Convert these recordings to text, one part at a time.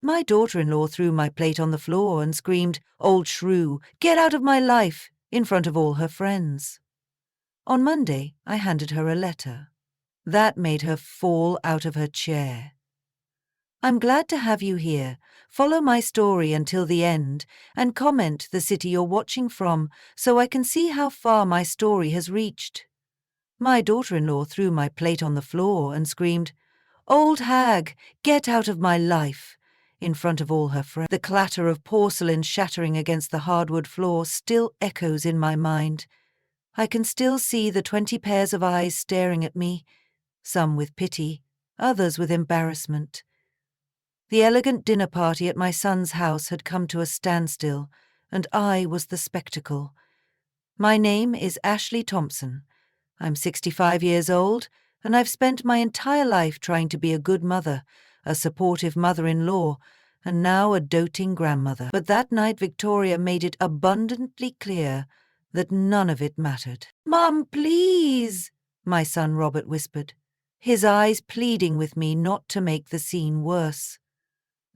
My daughter-in-law threw my plate on the floor and screamed, "Old Shrew, get out of my life!" in front of all her friends. On Monday, I handed her a letter. That made her fall out of her chair. "I'm glad to have you here. Follow my story until the end and comment the city you're watching from so I can see how far my story has reached." My daughter-in-law threw my plate on the floor and screamed, "Old hag, get out of my life!" in front of all her friends. The clatter of porcelain shattering against the hardwood floor still echoes in my mind. I can still see the 20 pairs of eyes staring at me, some with pity, others with embarrassment. The elegant dinner party at my son's house had come to a standstill, and I was the spectacle. My name is Ashley Thompson. I'm 65 years old, and I've spent my entire life trying to be a good mother, a supportive mother-in-law, and now a doting grandmother. But that night Victoria made it abundantly clear that none of it mattered. "Mum, please," my son Robert whispered, his eyes pleading with me not to make the scene worse.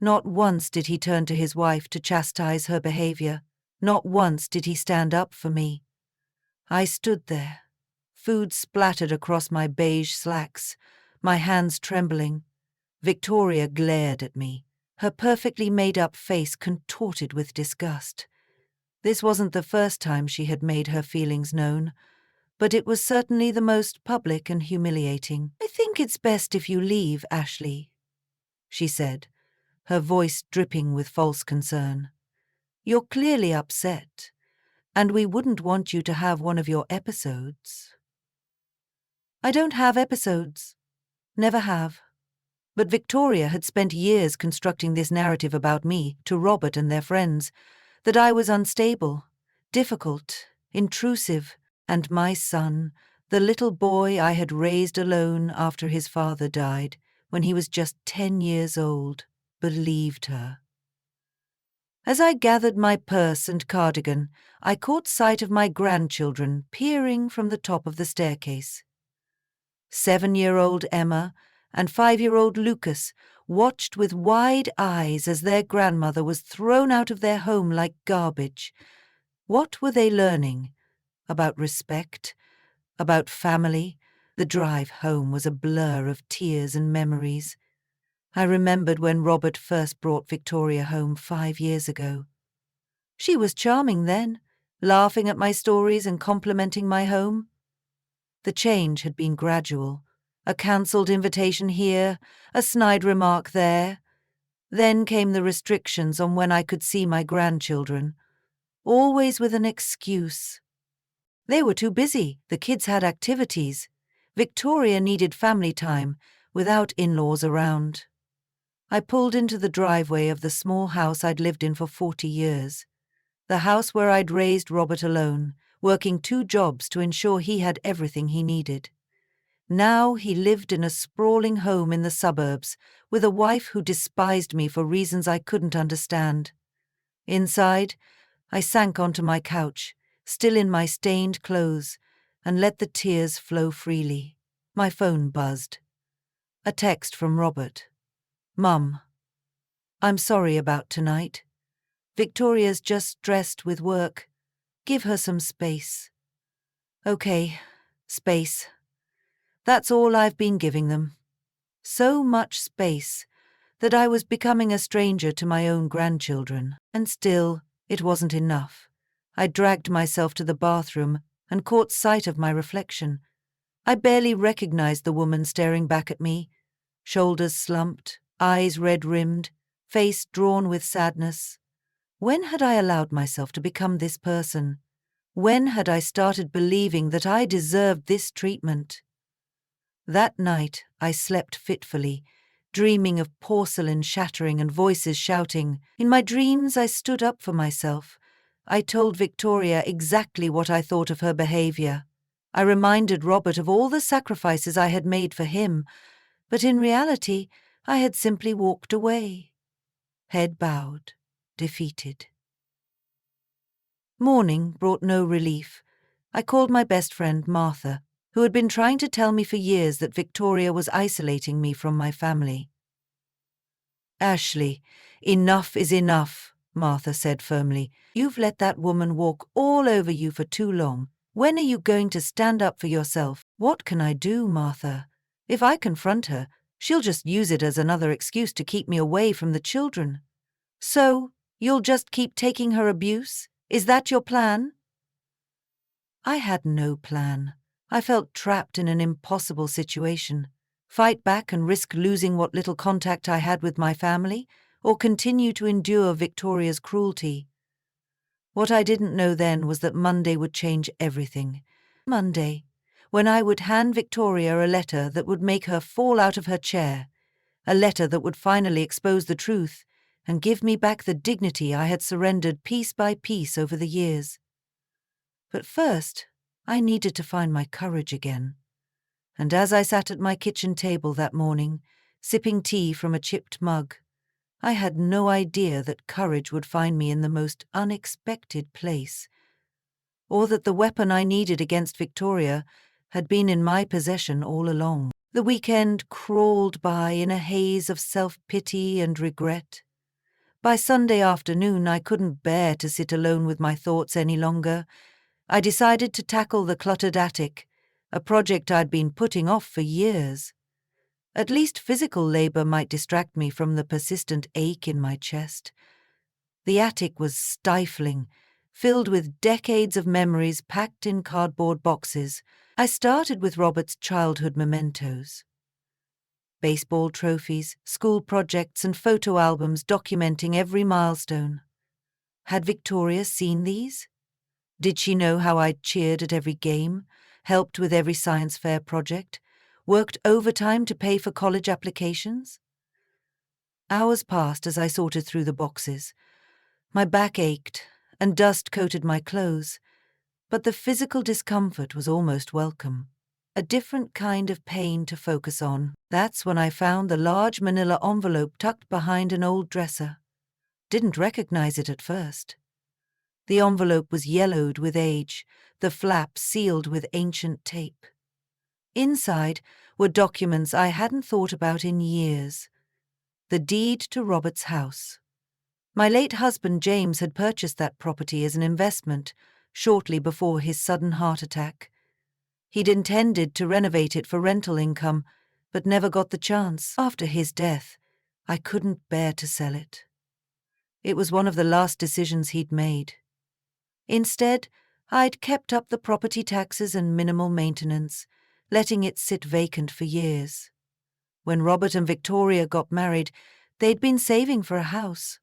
Not once did he turn to his wife to chastise her behavior. Not once did he stand up for me. I stood there, food splattered across my beige slacks, my hands trembling. Victoria glared at me, her perfectly made-up face contorted with disgust. This wasn't the first time she had made her feelings known, but it was certainly the most public and humiliating. "I think it's best if you leave, Ashley," she said, her voice dripping with false concern. "You're clearly upset, and we wouldn't want you to have one of your episodes." I don't have episodes. Never have. But Victoria had spent years constructing this narrative about me to Robert and their friends, that I was unstable, difficult, intrusive, and my son, the little boy I had raised alone after his father died, when he was just 10 years old, believed her. As I gathered my purse and cardigan, I caught sight of my grandchildren peering from the top of the staircase. 7-year-old Emma and 5-year-old Lucas watched with wide eyes as their grandmother was thrown out of their home like garbage. What were they learning? About respect? About family? The drive home was a blur of tears and memories. I remembered when Robert first brought Victoria home 5 years ago. She was charming then, laughing at my stories and complimenting my home. The change had been gradual. A cancelled invitation here, a snide remark there. Then came the restrictions on when I could see my grandchildren, always with an excuse. They were too busy, the kids had activities. Victoria needed family time, without in-laws around. I pulled into the driveway of the small house I'd lived in for 40 years. The house where I'd raised Robert alone, working 2 jobs to ensure he had everything he needed. Now he lived in a sprawling home in the suburbs, with a wife who despised me for reasons I couldn't understand. Inside, I sank onto my couch, still in my stained clothes, and let the tears flow freely. My phone buzzed. A text from Robert. "Mum, I'm sorry about tonight. Victoria's just stressed with work. Give her some space." Okay, space. That's all I've been giving them. So much space that I was becoming a stranger to my own grandchildren. And still, it wasn't enough. I dragged myself to the bathroom and caught sight of my reflection. I barely recognized the woman staring back at me, shoulders slumped, eyes red-rimmed, face drawn with sadness. When had I allowed myself to become this person? When had I started believing that I deserved this treatment? That night I slept fitfully, dreaming of porcelain shattering and voices shouting. In my dreams I stood up for myself. I told Victoria exactly what I thought of her behavior. I reminded Robert of all the sacrifices I had made for him, but in reality I had simply walked away. Head bowed, defeated. Morning brought no relief. I called my best friend Martha, who had been trying to tell me for years that Victoria was isolating me from my family. "Ashley, "Enough is enough," Martha said firmly. "You've let that woman walk all over you for too long. When are you going to stand up for yourself?" "What can I do, Martha? If I confront her, she'll just use it as another excuse to keep me away from the children." "So, you'll just keep taking her abuse? Is that your plan?" I had no plan. I felt trapped in an impossible situation. Fight back and risk losing what little contact I had with my family, or continue to endure Victoria's cruelty. What I didn't know then was that Monday would change everything. Monday, when I would hand Victoria a letter that would make her fall out of her chair, a letter that would finally expose the truth and give me back the dignity I had surrendered piece by piece over the years. But first, I needed to find my courage again. And as I sat at my kitchen table that morning, sipping tea from a chipped mug, I had no idea that courage would find me in the most unexpected place, or that the weapon I needed against Victoria had been in my possession all along. The weekend crawled by in a haze of self-pity and regret. By Sunday afternoon, I couldn't bear to sit alone with my thoughts any longer. I decided to tackle the cluttered attic, a project I'd been putting off for years. At least physical labor might distract me from the persistent ache in my chest. The attic was stifling, filled with decades of memories packed in cardboard boxes. I started with Robert's childhood mementos. Baseball trophies, school projects, and photo albums documenting every milestone. Had Victoria seen these? Did she know how I'd cheered at every game, helped with every science fair project, worked overtime to pay for college applications? Hours passed as I sorted through the boxes. My back ached, and dust coated my clothes, but the physical discomfort was almost welcome. A different kind of pain to focus on. That's when I found the large manila envelope tucked behind an old dresser. Didn't recognize it at first. The envelope was yellowed with age, the flap sealed with ancient tape. Inside were documents I hadn't thought about in years. The deed to Robert's house. My late husband James had purchased that property as an investment shortly before his sudden heart attack. He'd intended to renovate it for rental income, but never got the chance. After his death, I couldn't bear to sell it. It was one of the last decisions he'd made. Instead, I'd kept up the property taxes and minimal maintenance, letting it sit vacant for years. When Robert and Victoria got married, they'd been saving for a house.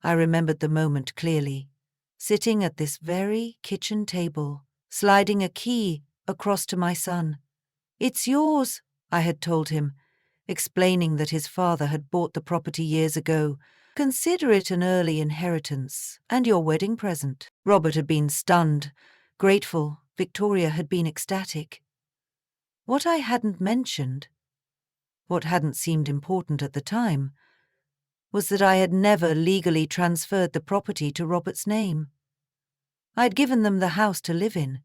I remembered the moment clearly, sitting at this very kitchen table, sliding a key across to my son. "It's yours," I had told him, explaining that his father had bought the property years ago. "Consider it an early inheritance and your wedding present." Robert had been stunned, grateful. Victoria had been ecstatic. What I hadn't mentioned, what hadn't seemed important at the time, was that I had never legally transferred the property to Robert's name. I'd given them the house to live in,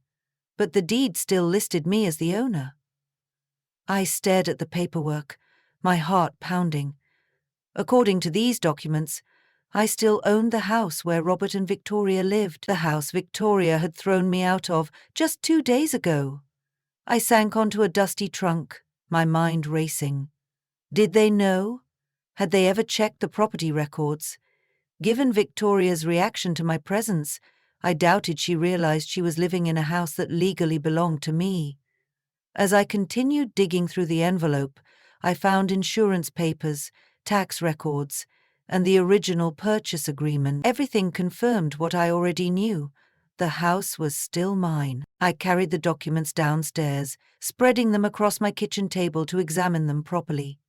but the deed still listed me as the owner. I stared at the paperwork, my heart pounding. According to these documents, I still owned the house where Robert and Victoria lived, the house Victoria had thrown me out of just 2 days ago. I sank onto a dusty trunk, my mind racing. Did they know? Had they ever checked the property records? Given Victoria's reaction to my presence, I doubted she realized she was living in a house that legally belonged to me. As I continued digging through the envelope, I found insurance papers, tax records, and the original purchase agreement. Everything confirmed what I already knew. The house was still mine. I carried the documents downstairs, spreading them across my kitchen table to examine them properly.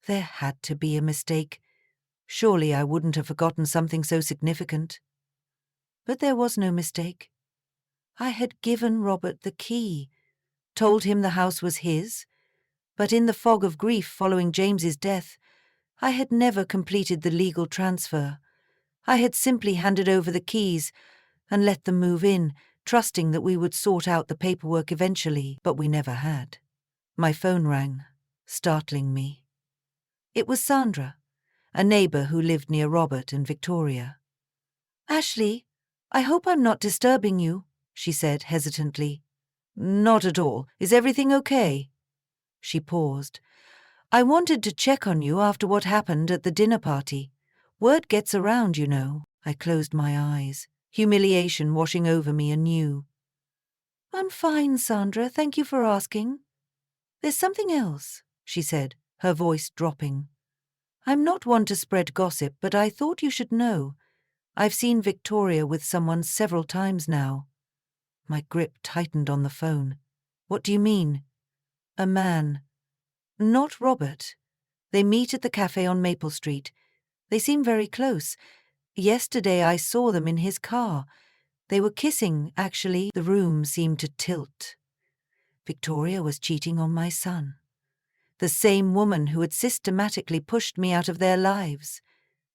There had to be a mistake. Surely I wouldn't have forgotten something so significant. But there was no mistake. I had given Robert the key, told him the house was his, but in the fog of grief following James's death, I had never completed the legal transfer. I had simply handed over the keys and let them move in, trusting that we would sort out the paperwork eventually, but we never had. My phone rang, startling me. It was Sandra, a neighbour who lived near Robert and Victoria. "Ashley, I hope I'm not disturbing you," she said hesitantly. "Not at all. Is everything okay?" She paused. "I wanted to check on you after what happened at the dinner party. Word gets around, you know." I closed my eyes, humiliation washing over me anew. "I'm fine, Sandra, thank you for asking." "There's something else," she said, her voice dropping. "I'm not one to spread gossip, but I thought you should know. I've seen Victoria with someone several times now." My grip tightened on the phone. "What do you mean?" "A man. Not Robert. They meet at the cafe on Maple Street. They seem very close. Yesterday I saw them in his car. They were kissing, actually." The room seemed to tilt. Victoria was cheating on my son. The same woman who had systematically pushed me out of their lives,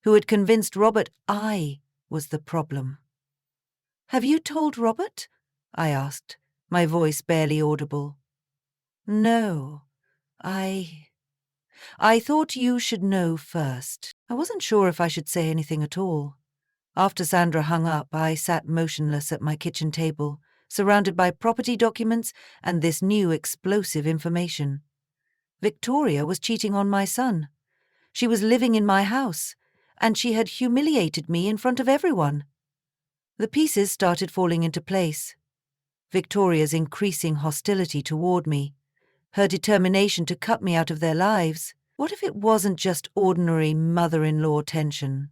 who had convinced Robert I was the problem. "Have you told Robert?" I asked, my voice barely audible. "No, I thought you should know first." I wasn't sure if I should say anything at all. After Sandra hung up, I sat motionless at my kitchen table, surrounded by property documents and this new explosive information. Victoria was cheating on my son. She was living in my house, and she had humiliated me in front of everyone. The pieces started falling into place. Victoria's increasing hostility toward me, her determination to cut me out of their lives. What if it wasn't just ordinary mother-in-law tension?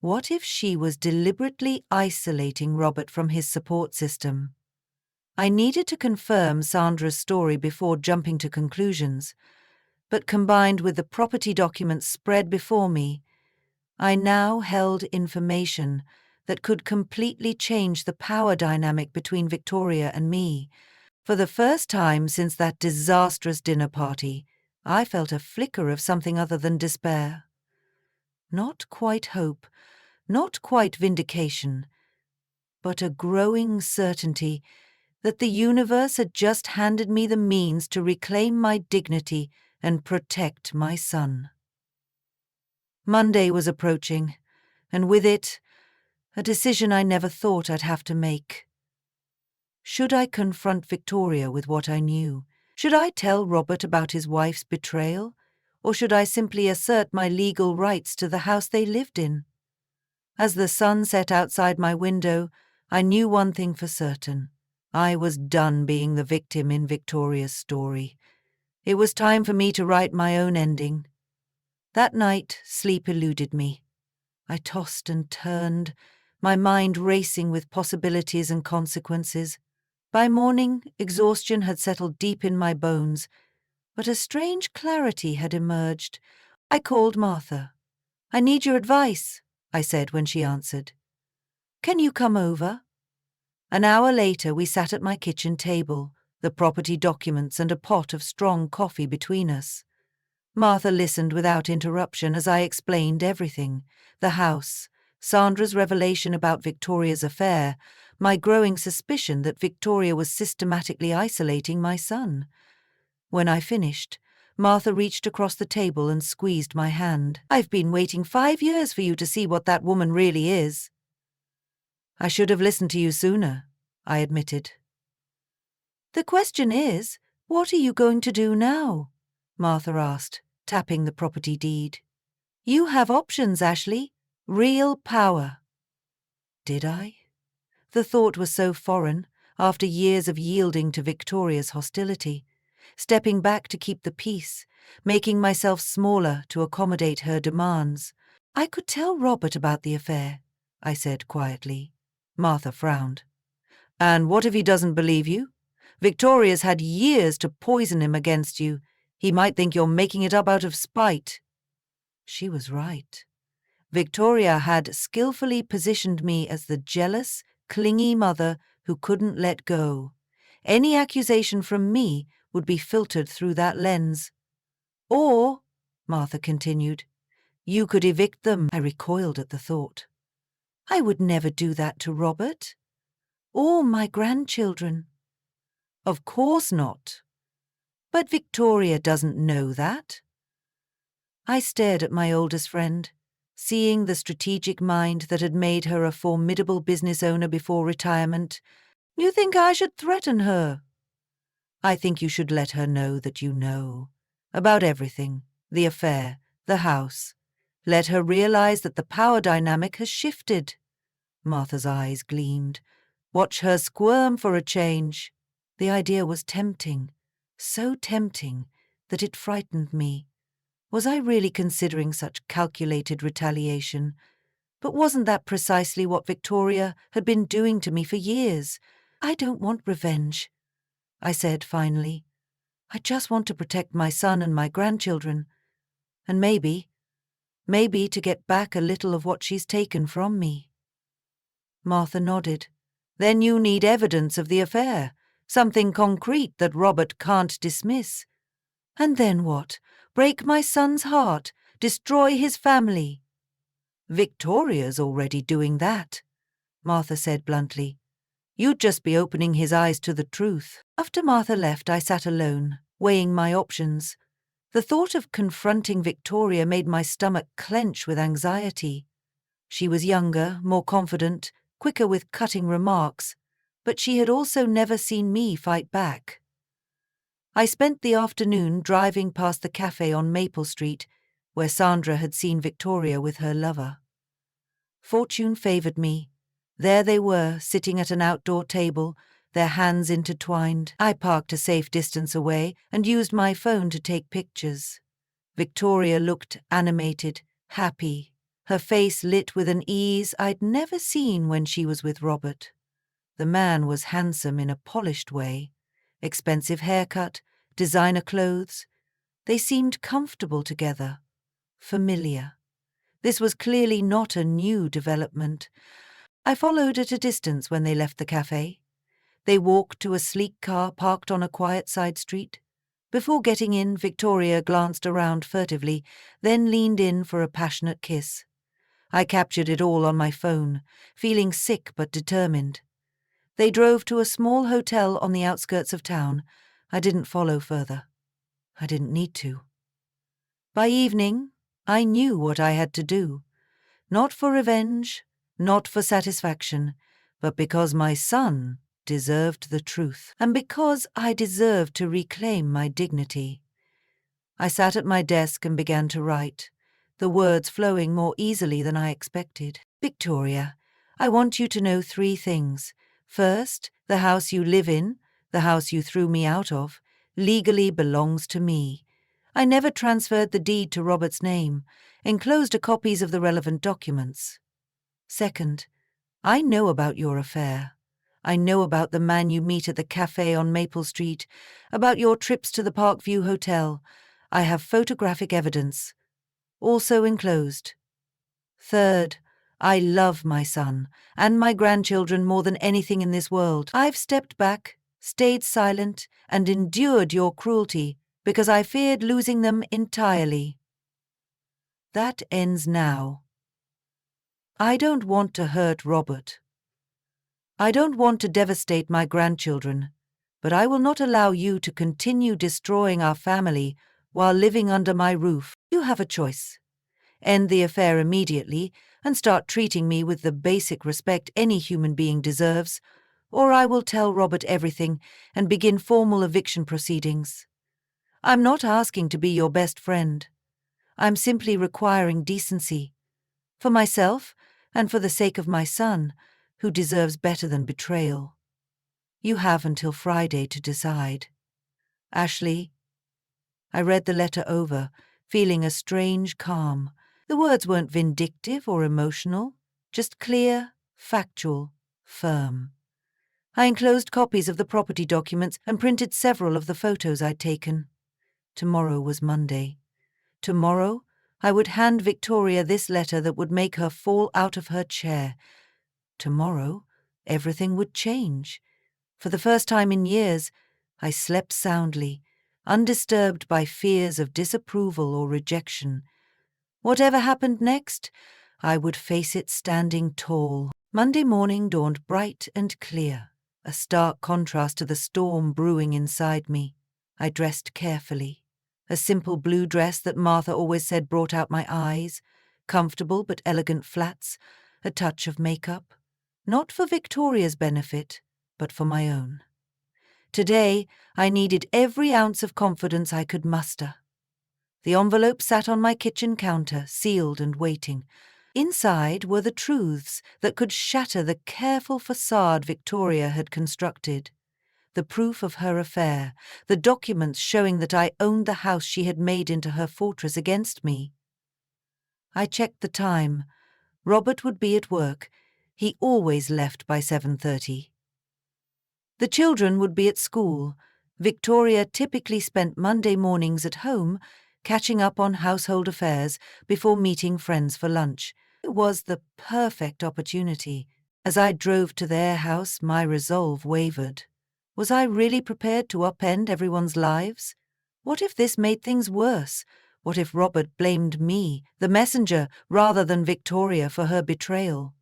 What if she was deliberately isolating Robert from his support system? I needed to confirm Sandra's story before jumping to conclusions, but combined with the property documents spread before me, I now held information that could completely change the power dynamic between Victoria and me. For the first time since that disastrous dinner party, I felt a flicker of something other than despair. Not quite hope, not quite vindication, but a growing certainty that the universe had just handed me the means to reclaim my dignity and protect my son. Monday was approaching, and with it, a decision I never thought I'd have to make. Should I confront Victoria with what I knew? Should I tell Robert about his wife's betrayal? Or should I simply assert my legal rights to the house they lived in? As the sun set outside my window, I knew one thing for certain. I was done being the victim in Victoria's story. It was time for me to write my own ending. That night, sleep eluded me. I tossed and turned, my mind racing with possibilities and consequences. By morning, exhaustion had settled deep in my bones, but a strange clarity had emerged. I called Martha. "I need your advice," I said when she answered. "Can you come over?" An hour later, we sat at my kitchen table, the property documents and a pot of strong coffee between us. Martha listened without interruption as I explained everything: the house, Sandra's revelation about Victoria's affair, my growing suspicion that Victoria was systematically isolating my son. When I finished, Martha reached across the table and squeezed my hand. "I've been waiting 5 years for you to see what that woman really is." "I should have listened to you sooner," I admitted. "The question is, what are you going to do now?" Martha asked, tapping the property deed. "You have options, Ashley. Real power." Did I? The thought was so foreign, after years of yielding to Victoria's hostility, stepping back to keep the peace, making myself smaller to accommodate her demands. "I could tell Robert about the affair," I said quietly. Martha frowned. "And what if he doesn't believe you? Victoria's had years to poison him against you. He might think you're making it up out of spite." She was right. Victoria had skillfully positioned me as the jealous, clingy mother who couldn't let go. Any accusation from me would be filtered through that lens. "Or," Martha continued, "you could evict them." I recoiled at the thought. "I would never do that to Robert. Or my grandchildren." "Of course not. But Victoria doesn't know that." I stared at my oldest friend. seeing the strategic mind that had made her a formidable business owner before retirement. You think I should threaten her? I think you should let her know that you know. About everything, the affair, the house. Let her realize that the power dynamic has shifted. Martha's eyes gleamed. Watch her squirm for a change. The idea was tempting, so tempting that it frightened me. Was I really considering such calculated retaliation? But wasn't that precisely what Victoria had been doing to me for years? I don't want revenge, I said finally. I just want to protect my son and my grandchildren. And maybe to get back a little of what she's taken from me. Martha nodded. Then you need evidence of the affair, something concrete that Robert can't dismiss. And then what? Break my son's heart, destroy his family. Victoria's already doing that, Martha said bluntly. You'd just be opening his eyes to the truth. After Martha left, I sat alone, weighing my options. The thought of confronting Victoria made my stomach clench with anxiety. She was younger, more confident, quicker with cutting remarks, but she had also never seen me fight back. I spent the afternoon driving past the cafe on Maple Street, where Sandra had seen Victoria with her lover. Fortune favoured me. There they were, sitting at an outdoor table, their hands intertwined. I parked a safe distance away and used my phone to take pictures. Victoria looked animated, happy, her face lit with an ease I'd never seen when she was with Robert. The man was handsome in a polished way. Expensive haircut, designer clothes. They seemed comfortable together, familiar. This was clearly not a new development. I followed at a distance when they left the cafe. They walked to a sleek car parked on a quiet side street. Before getting in, Victoria glanced around furtively, then leaned in for a passionate kiss. I captured it all on my phone, feeling sick but determined. They drove to a small hotel on the outskirts of town. I didn't follow further. I didn't need to. By evening, I knew what I had to do. Not for revenge, not for satisfaction, but because my son deserved the truth, and because I deserved to reclaim my dignity. I sat at my desk and began to write, the words flowing more easily than I expected. Victoria, I want you to know 3 things. First, the house you live in, the house you threw me out of, legally belongs to me. I never transferred the deed to Robert's name. Enclosed are copies of the relevant documents. Second, I know about your affair. I know about the man you meet at the cafe on Maple Street, about your trips to the Parkview Hotel. I have photographic evidence, also enclosed. Third, I love my son and my grandchildren more than anything in this world. I've stepped back, stayed silent, and endured your cruelty because I feared losing them entirely. That ends now. I don't want to hurt Robert. I don't want to devastate my grandchildren, but I will not allow you to continue destroying our family while living under my roof. You have a choice. End the affair immediately and start treating me with the basic respect any human being deserves, or I will tell Robert everything and begin formal eviction proceedings. I'm not asking to be your best friend. I'm simply requiring decency. For myself and for the sake of my son, who deserves better than betrayal. You have until Friday to decide. Ashley. I read the letter over, feeling a strange calm. The words weren't vindictive or emotional, just clear, factual, firm. I enclosed copies of the property documents and printed several of the photos I'd taken. Tomorrow was Monday. Tomorrow, I would hand Victoria this letter that would make her fall out of her chair. Tomorrow, everything would change. For the first time in years, I slept soundly, undisturbed by fears of disapproval or rejection. Whatever happened next, I would face it standing tall. Monday morning dawned bright and clear, a stark contrast to the storm brewing inside me. I dressed carefully. A simple blue dress that Martha always said brought out my eyes, comfortable but elegant flats, a touch of makeup. Not for Victoria's benefit, but for my own. Today, I needed every ounce of confidence I could muster. The envelope sat on my kitchen counter, sealed and waiting. Inside were the truths that could shatter the careful facade Victoria had constructed. The proof of her affair, the documents showing that I owned the house she had made into her fortress against me. I checked the time. Robert would be at work. He always left by 7:30. The children would be at school. Victoria typically spent Monday mornings at home, catching up on household affairs before meeting friends for lunch. It was the perfect opportunity. As I drove to their house, my resolve wavered. Was I really prepared to upend everyone's lives? What if this made things worse? What if Robert blamed me, the messenger, rather than Victoria for her betrayal?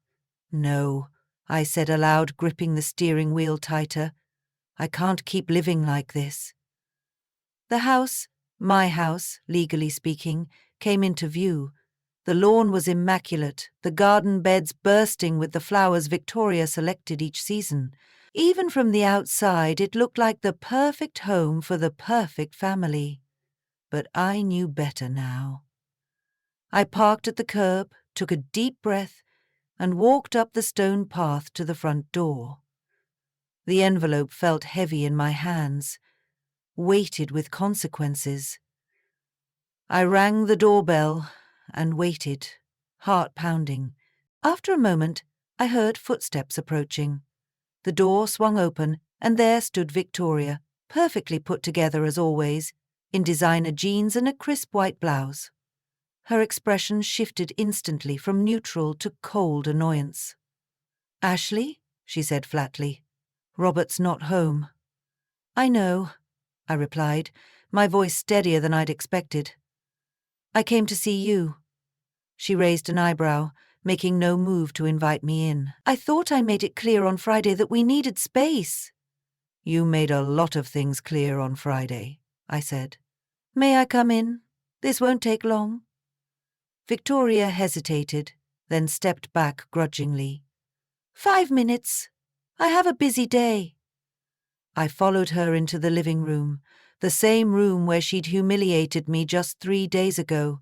No, I said aloud, gripping the steering wheel tighter. I can't keep living like this. The house, my house, legally speaking, came into view. The lawn was immaculate, the garden beds bursting with the flowers Victoria selected each season. Even from the outside, it looked like the perfect home for the perfect family. But I knew better now. I parked at the curb, took a deep breath, and walked up the stone path to the front door. The envelope felt heavy in my hands, weighted with consequences. I rang the doorbell and waited, heart pounding. After a moment, I heard footsteps approaching. The door swung open, and there stood Victoria, perfectly put together as always, in designer jeans and a crisp white blouse. Her expression shifted instantly from neutral to cold annoyance. "Ashley," she said flatly, "Robert's not home." "I know," I replied, my voice steadier than I'd expected. "I came to see you." She raised an eyebrow, making no move to invite me in. "I thought I made it clear on Friday that we needed space." "You made a lot of things clear on Friday," I said. "May I come in? This won't take long." Victoria hesitated, then stepped back grudgingly. 5 minutes. I have a busy day." I followed her into the living room, the same room where she'd humiliated me just 3 days ago.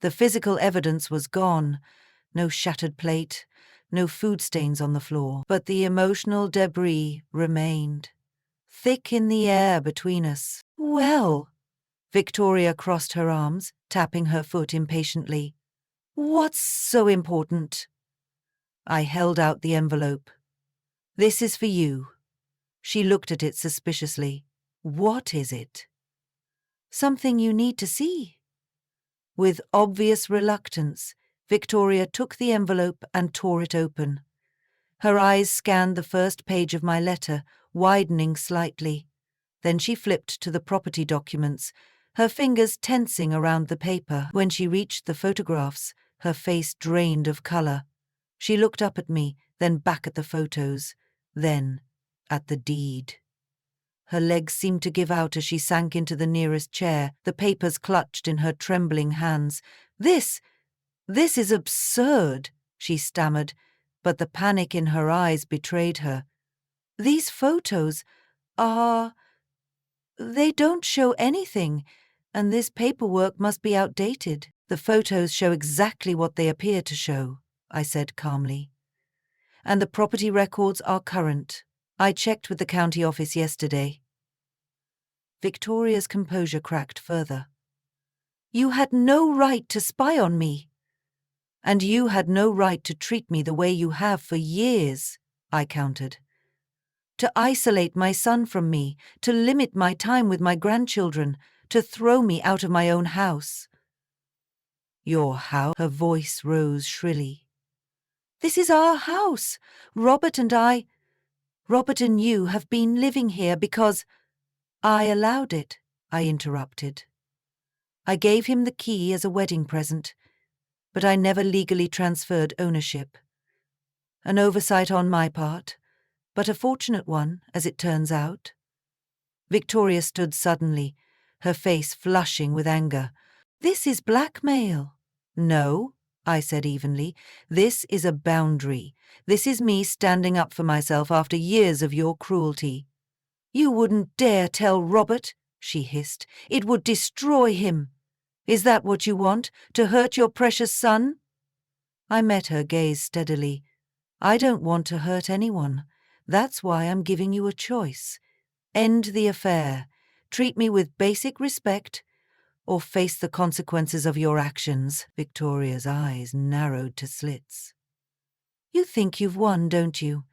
The physical evidence was gone. No shattered plate, no food stains on the floor, but the emotional debris remained, thick in the air between us. "Well," Victoria crossed her arms, tapping her foot impatiently. "What's so important?" I held out the envelope. "This is for you." She looked at it suspiciously. "What is it?" "Something you need to see." With obvious reluctance, Victoria took the envelope and tore it open. Her eyes scanned the first page of my letter, widening slightly. Then she flipped to the property documents, her fingers tensing around the paper. When she reached the photographs, her face drained of color. She looked up at me, then back at the photos, then at the deed. Her legs seemed to give out as she sank into the nearest chair, the papers clutched in her trembling hands. This is absurd," she stammered, but the panic in her eyes betrayed her. "These photos they don't show anything, and this paperwork must be outdated." "The photos show exactly what they appear to show," I said calmly. "And the property records are current. I checked with the county office yesterday." Victoria's composure cracked further. "You had no right to spy on me." "And you had no right to treat me the way you have for years," I countered. "To isolate my son from me, to limit my time with my grandchildren, to throw me out of my own house." "Your house?" Her voice rose shrilly. "This is our house. Robert and you have been living here because—" "I allowed it," I interrupted. "I gave him the key as a wedding present, but I never legally transferred ownership. An oversight on my part, but a fortunate one, as it turns out." Victoria stood suddenly, her face flushing with anger. "This is blackmail." "No," I said evenly. This is a boundary. This is me standing up for myself after years of your cruelty. You wouldn't dare tell Robert, she hissed. It would destroy him. Is that what you want, to hurt your precious son? I met her gaze steadily. I don't want to hurt anyone. That's why I'm giving you a choice. End the affair. Treat me with basic respect, or face the consequences of your actions. Victoria's eyes narrowed to slits. You think you've won, don't you?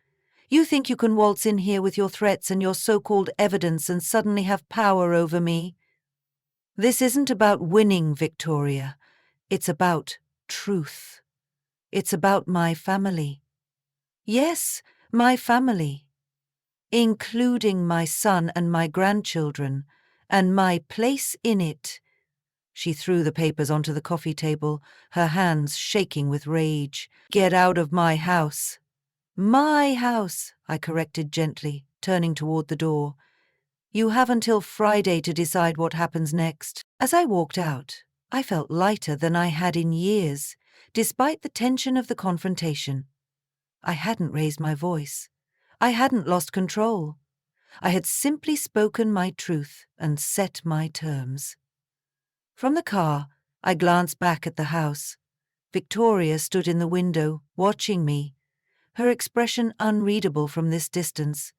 You think you can waltz in here with your threats and your so-called evidence and suddenly have power over me? This isn't about winning, Victoria. It's about truth. It's about my family. Yes, my family. Including my son and my grandchildren, and my place in it. She threw the papers onto the coffee table, her hands shaking with rage. Get out of my house. My house, I corrected gently, turning toward the door. You have until Friday to decide what happens next. As I walked out, I felt lighter than I had in years, despite the tension of the confrontation. I hadn't raised my voice. I hadn't lost control. I had simply spoken my truth and set my terms. From the car, I glanced back at the house. Victoria stood in the window, watching me, her expression unreadable from this distance.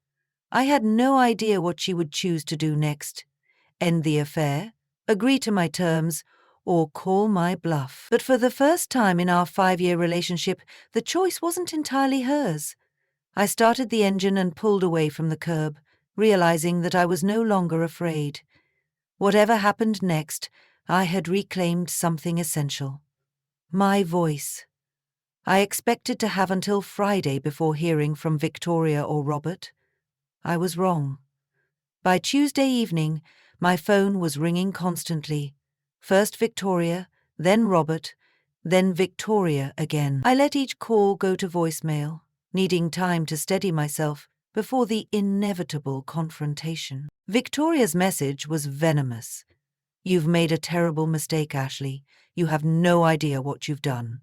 I had no idea what she would choose to do next. End the affair, agree to my terms, or call my bluff. But for the first time in our 5-year relationship, the choice wasn't entirely hers. I started the engine and pulled away from the curb, realizing that I was no longer afraid. Whatever happened next, I had reclaimed something essential. My voice. I expected to have until Friday before hearing from Victoria or Robert. I was wrong. By Tuesday evening, my phone was ringing constantly. First Victoria, then Robert, then Victoria again. I let each call go to voicemail, needing time to steady myself before the inevitable confrontation. Victoria's message was venomous. You've made a terrible mistake, Ashley. You have no idea what you've done.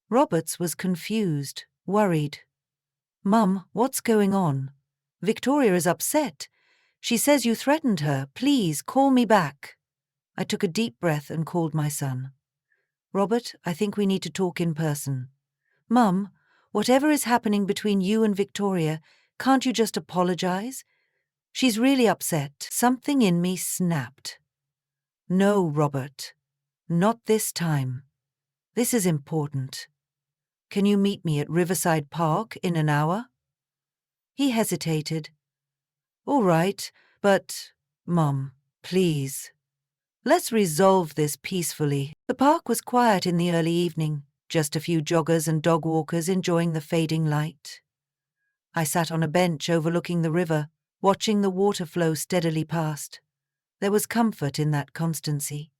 Robert's was confused, worried. Mum, what's going on? Victoria is upset. She says you threatened her. Please, call me back. I took a deep breath and called my son. Robert, I think we need to talk in person. Mum, whatever is happening between you and Victoria, can't you just apologize? She's really upset. Something in me snapped. No, Robert. Not this time. This is important. Can you meet me at Riverside Park in an hour? He hesitated. All right, but, Mum, please. Let's resolve this peacefully. The park was quiet in the early evening, just a few joggers and dog walkers enjoying the fading light. I sat on a bench overlooking the river, watching the water flow steadily past. There was comfort in that constancy.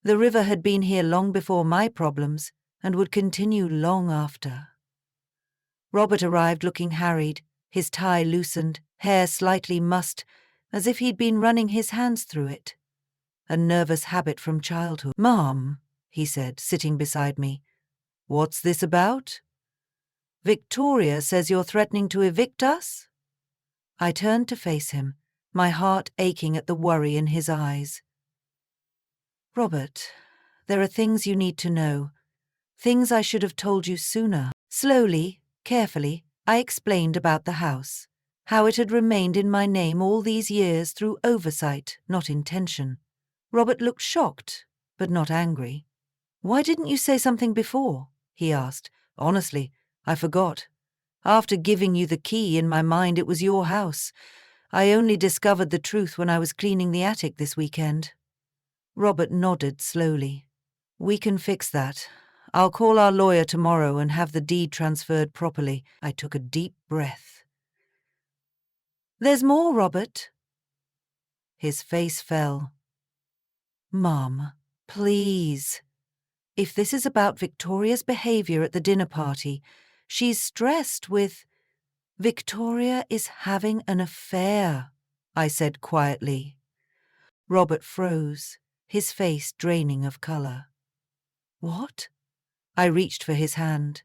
The river had been here long before my problems and would continue long after. Robert arrived looking harried, his tie loosened, hair slightly mussed, as if he'd been running his hands through it. A nervous habit from childhood. Mom, he said, sitting beside me. What's this about? Victoria says you're threatening to evict us? I turned to face him, my heart aching at the worry in his eyes. Robert, there are things you need to know. Things I should have told you sooner. Slowly, carefully, I explained about the house, how it had remained in my name all these years through oversight, not intention. Robert looked shocked, but not angry. Why didn't you say something before? He asked. Honestly, I forgot. After giving you the key, in my mind it was your house. I only discovered the truth when I was cleaning the attic this weekend. Robert nodded slowly. We can fix that. I'll call our lawyer tomorrow and have the deed transferred properly. I took a deep breath. There's more, Robert. His face fell. Mom, please. If this is about Victoria's behavior at the dinner party, she's stressed with... Victoria is having an affair, I said quietly. Robert froze, his face draining of color. What? I reached for his hand.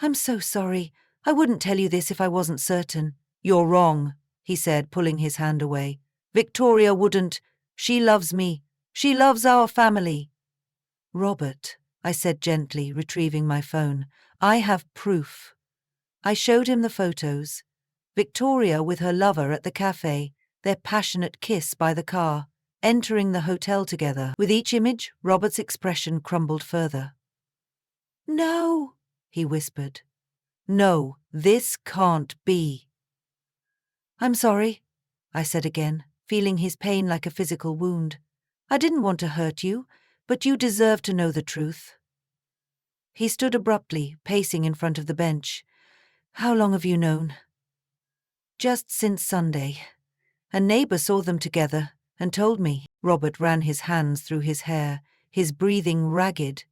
"I'm so sorry. I wouldn't tell you this if I wasn't certain." "You're wrong," he said, pulling his hand away. "Victoria wouldn't. She loves me. She loves our family." "Robert," I said gently, retrieving my phone, "I have proof." I showed him the photos. Victoria with her lover at the cafe, their passionate kiss by the car, entering the hotel together. With each image, Robert's expression crumbled further. "No," he whispered. "No, this can't be." "I'm sorry," I said again, feeling his pain like a physical wound. "I didn't want to hurt you, but you deserve to know the truth." He stood abruptly, pacing in front of the bench. "How long have you known?" "Just since Sunday. A neighbor saw them together and told me." Robert ran his hands through his hair, his breathing ragged.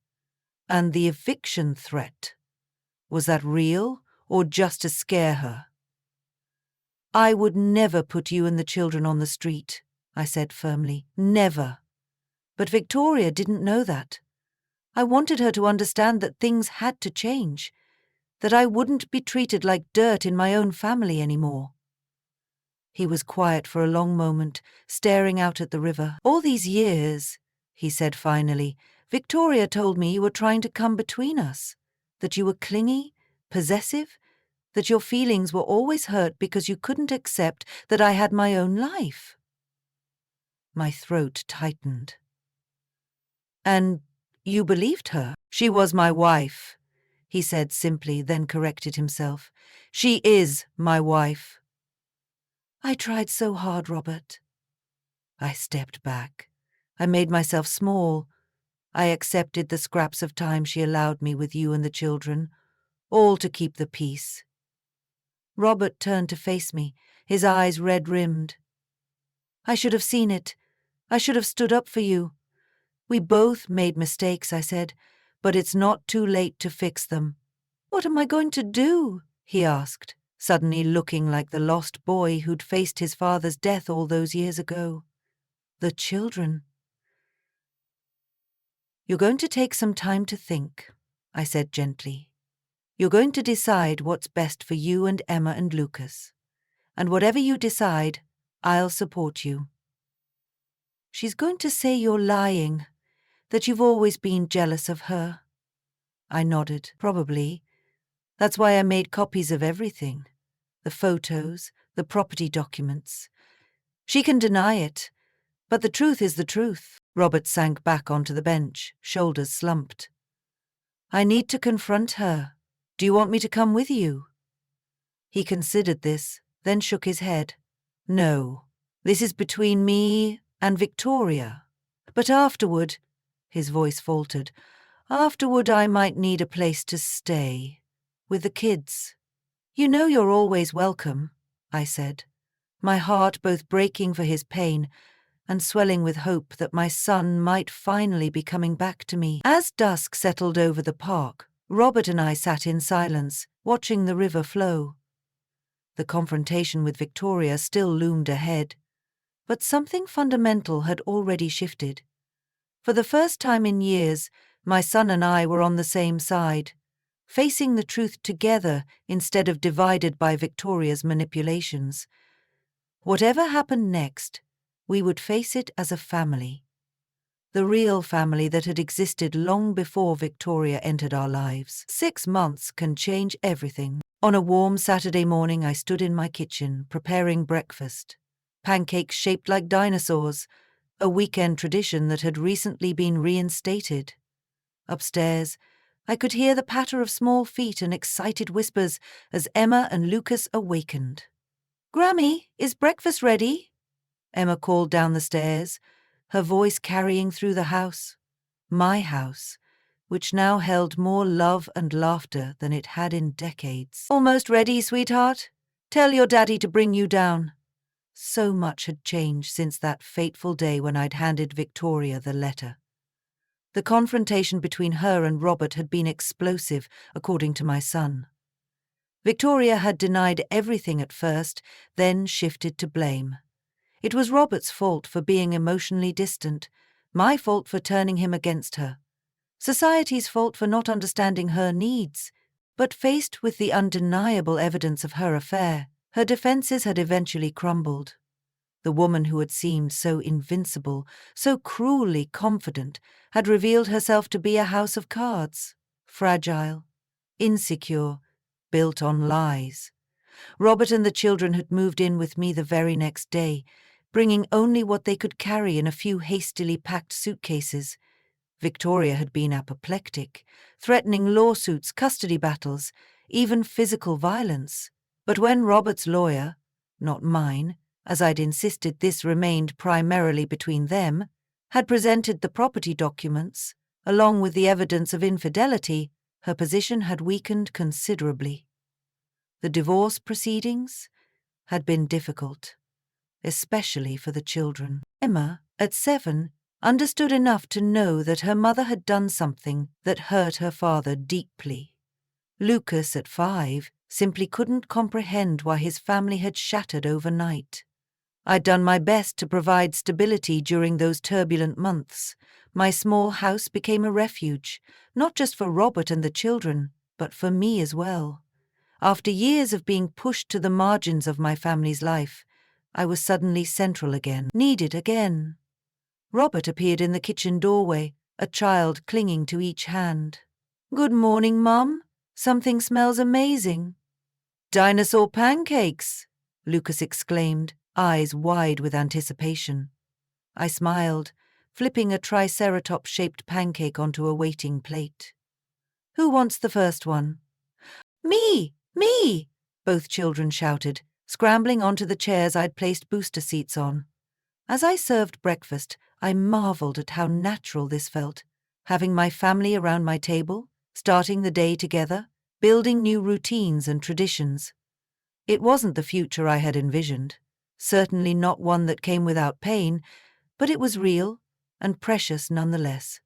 "And the eviction threat, was that real or just to scare her?" "I would never put you and the children on the street," I said firmly. "Never." But Victoria didn't know that. I wanted her to understand that things had to change, that I wouldn't be treated like dirt in my own family anymore. He was quiet for a long moment, staring out at the river. "All these years," he said finally, "Victoria told me you were trying to come between us, that you were clingy, possessive, that your feelings were always hurt because you couldn't accept that I had my own life." My throat tightened. "And you believed her?" "She was my wife," he said simply, then corrected himself. "She is my wife." "I tried so hard, Robert." I stepped back. I made myself small. I accepted the scraps of time she allowed me with you and the children, all to keep the peace. Robert turned to face me, his eyes red-rimmed. "I should have seen it. I should have stood up for you. We both made mistakes," I said, "but it's not too late to fix them." "What am I going to do?" he asked, suddenly looking like the lost boy who'd faced his father's death all those years ago. "The children." "You're going to take some time to think," I said gently. "You're going to decide what's best for you and Emma and Lucas. And whatever you decide, I'll support you." "She's going to say you're lying, that you've always been jealous of her." I nodded. "Probably. That's why I made copies of everything. The photos, the property documents. She can deny it, but the truth is the truth." Robert sank back onto the bench, shoulders slumped. "I need to confront her. Do you want me to come with you?" He considered this, then shook his head. "No, this is between me and Victoria. But afterward," his voice faltered, "afterward I might need a place to stay, with the kids." "You know you're always welcome," I said, my heart both breaking for his pain and swelling with hope that my son might finally be coming back to me. As dusk settled over the park, Robert and I sat in silence, watching the river flow. The confrontation with Victoria still loomed ahead, but something fundamental had already shifted. For the first time in years, my son and I were on the same side, facing the truth together instead of divided by Victoria's manipulations. Whatever happened next, we would face it as a family. The real family that had existed long before Victoria entered our lives. 6 months can change everything. On a warm Saturday morning, I stood in my kitchen, preparing breakfast. Pancakes shaped like dinosaurs, a weekend tradition that had recently been reinstated. Upstairs, I could hear the patter of small feet and excited whispers as Emma and Lucas awakened. "Grammy, is breakfast ready?" Emma called down the stairs, her voice carrying through the house. My house, which now held more love and laughter than it had in decades. "Almost ready, sweetheart? Tell your daddy to bring you down." So much had changed since that fateful day when I'd handed Victoria the letter. The confrontation between her and Robert had been explosive, according to my son. Victoria had denied everything at first, then shifted to blame. It was Robert's fault for being emotionally distant, my fault for turning him against her. Society's fault for not understanding her needs. But faced with the undeniable evidence of her affair, her defenses had eventually crumbled. The woman who had seemed so invincible, so cruelly confident, had revealed herself to be a house of cards, fragile, insecure, built on lies. Robert and the children had moved in with me the very next day, bringing only what they could carry in a few hastily packed suitcases. Victoria had been apoplectic, threatening lawsuits, custody battles, even physical violence. But when Robert's lawyer, not mine, as I'd insisted this remained primarily between them, had presented the property documents, along with the evidence of infidelity, her position had weakened considerably. The divorce proceedings had been difficult, especially for the children. Emma, at 7, understood enough to know that her mother had done something that hurt her father deeply. Lucas, at 5, simply couldn't comprehend why his family had shattered overnight. I'd done my best to provide stability during those turbulent months. My small house became a refuge, not just for Robert and the children, but for me as well. After years of being pushed to the margins of my family's life, I was suddenly central again, needed again. Robert appeared in the kitchen doorway, a child clinging to each hand. "Good morning, Mum. Something smells amazing." "Dinosaur pancakes!" Lucas exclaimed, eyes wide with anticipation. I smiled, flipping a triceratops-shaped pancake onto a waiting plate. "Who wants the first one?" "Me! Me!" both children shouted, scrambling onto the chairs I'd placed booster seats on. As I served breakfast, I marveled at how natural this felt, having my family around my table, starting the day together, building new routines and traditions. It wasn't the future I had envisioned, certainly not one that came without pain, but it was real and precious nonetheless.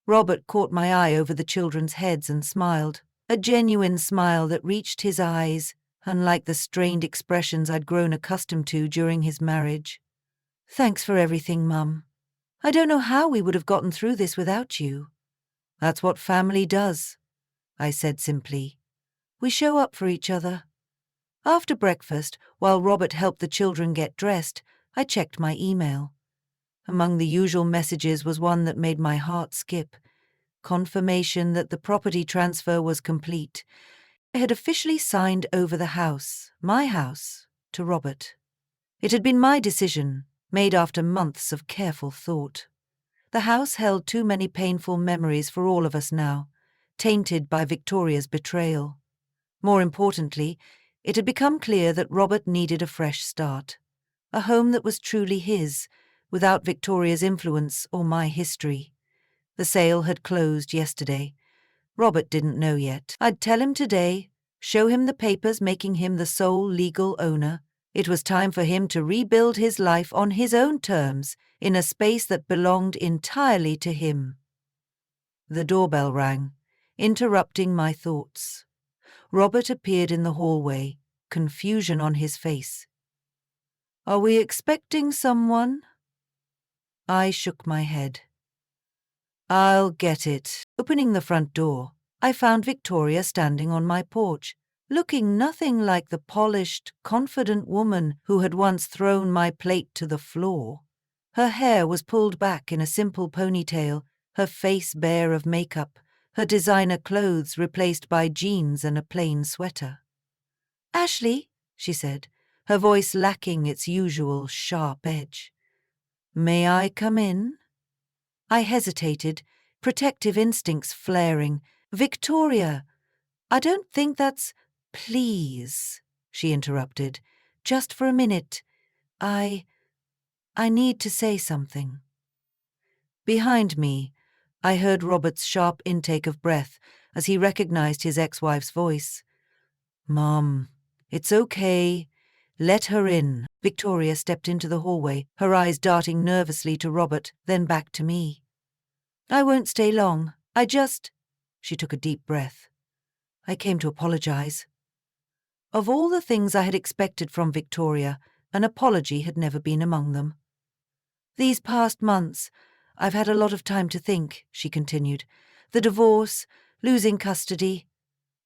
Robert caught my eye over the children's heads and smiled, a genuine smile that reached his eyes, unlike the strained expressions I'd grown accustomed to during his marriage. "Thanks for everything, Mum. I don't know how we would have gotten through this without you." "That's what family does," I said simply. "We show up for each other." After breakfast, while Robert helped the children get dressed, I checked my email. Among the usual messages was one that made my heart skip. Confirmation that the property transfer was complete. I had officially signed over the house, my house, to Robert. It had been my decision, made after months of careful thought. The house held too many painful memories for all of us now, tainted by Victoria's betrayal. More importantly, it had become clear that Robert needed a fresh start, a home that was truly his, without Victoria's influence or my history. The sale had closed yesterday. Robert didn't know yet. I'd tell him today, show him the papers making him the sole legal owner. It was time for him to rebuild his life on his own terms, in a space that belonged entirely to him. The doorbell rang, interrupting my thoughts. Robert appeared in the hallway, confusion on his face. "Are we expecting someone?" I shook my head. "I'll get it." Opening the front door, I found Victoria standing on my porch, looking nothing like the polished, confident woman who had once thrown my plate to the floor. Her hair was pulled back in a simple ponytail, her face bare of makeup, her designer clothes replaced by jeans and a plain sweater. "Ashley," she said, her voice lacking its usual sharp edge. "May I come in?" I hesitated, protective instincts flaring. "Victoria, I don't think that's—" "Please," she interrupted, "just for a minute. I need to say something." Behind me, I heard Robert's sharp intake of breath as he recognized his ex-wife's voice. "Mom, it's okay. Let her in." Victoria stepped into the hallway, her eyes darting nervously to Robert, then back to me. "I won't stay long. She took a deep breath. "I came to apologize." Of all the things I had expected from Victoria, an apology had never been among them. "These past months, I've had a lot of time to think, she continued. The divorce, losing custody.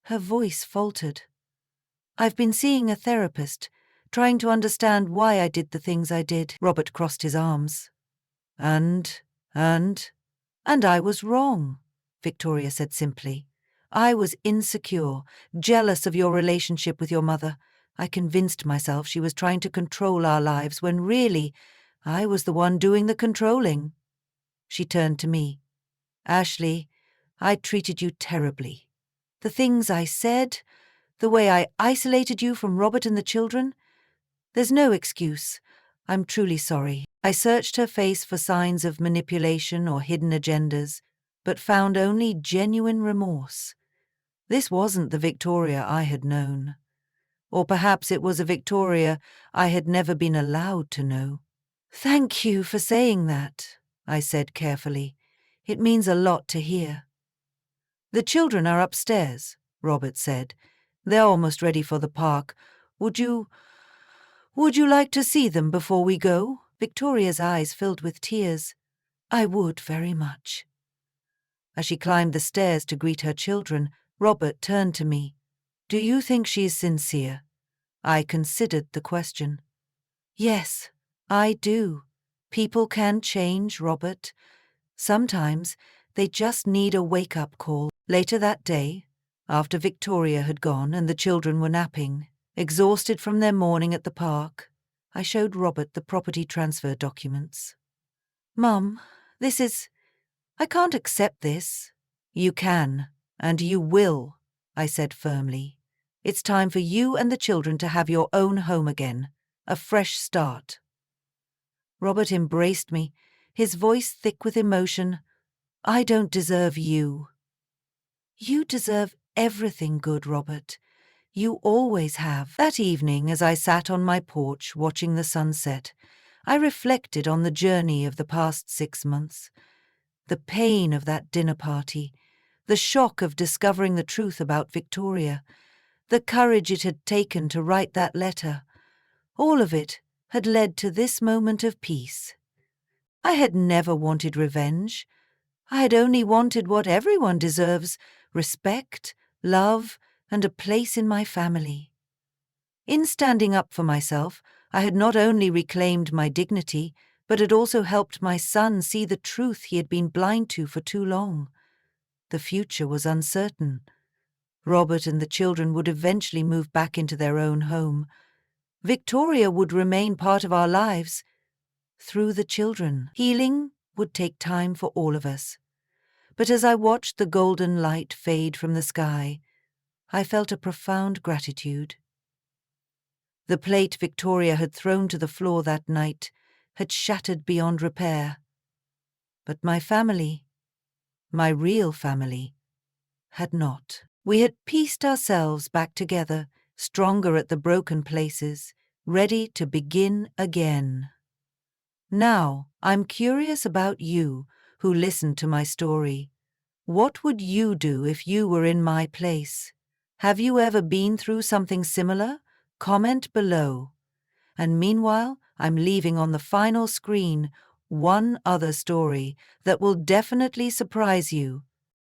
Her voice faltered. I've been seeing a therapist, trying to understand why I did the things I did. Robert crossed his arms. And I was wrong, Victoria said simply. I was insecure, jealous of your relationship with your mother. I convinced myself she was trying to control our lives when really I was the one doing the controlling. She turned to me. Ashley, I treated you terribly. The things I said, the way I isolated you from Robert and the children, there's no excuse. I'm truly sorry. I searched her face for signs of manipulation or hidden agendas, but found only genuine remorse. This wasn't the Victoria I had known. Or perhaps it was a Victoria I had never been allowed to know. Thank you for saying that, I said carefully. It means a lot to hear. The children are upstairs, Robert said. They're almost ready for the park. Would you like to see them before we go? Victoria's eyes filled with tears. I would very much. As she climbed the stairs to greet her children, Robert turned to me. Do you think she is sincere? I considered the question. Yes, I do. People can change, Robert. Sometimes they just need a wake-up call. Later that day, after Victoria had gone and the children were napping, exhausted from their morning at the park, I showed Robert the property transfer documents. Mum, I can't accept this. You can, and you will, I said firmly. It's time for you and the children to have your own home again, a fresh start. Robert embraced me, his voice thick with emotion. I don't deserve you. You deserve everything good, Robert. You always have. That evening, as I sat on my porch watching the sunset, I reflected on the journey of the past 6 months. The pain of that dinner party, the shock of discovering the truth about Victoria, the courage it had taken to write that letter, all of it had led to this moment of peace. I had never wanted revenge. I had only wanted what everyone deserves: respect, love, and a place in my family. In standing up for myself, I had not only reclaimed my dignity, but had also helped my son see the truth he had been blind to for too long. The future was uncertain. Robert and the children would eventually move back into their own home. Victoria would remain part of our lives through the children. Healing would take time for all of us. But as I watched the golden light fade from the sky, I felt a profound gratitude. The plate Victoria had thrown to the floor that night had shattered beyond repair. But my family, my real family, had not. We had pieced ourselves back together, stronger at the broken places, ready to begin again. Now, I'm curious about you, who listened to my story. What would you do if you were in my place? Have you ever been through something similar? Comment below. And meanwhile, I'm leaving on the final screen one other story that will definitely surprise you.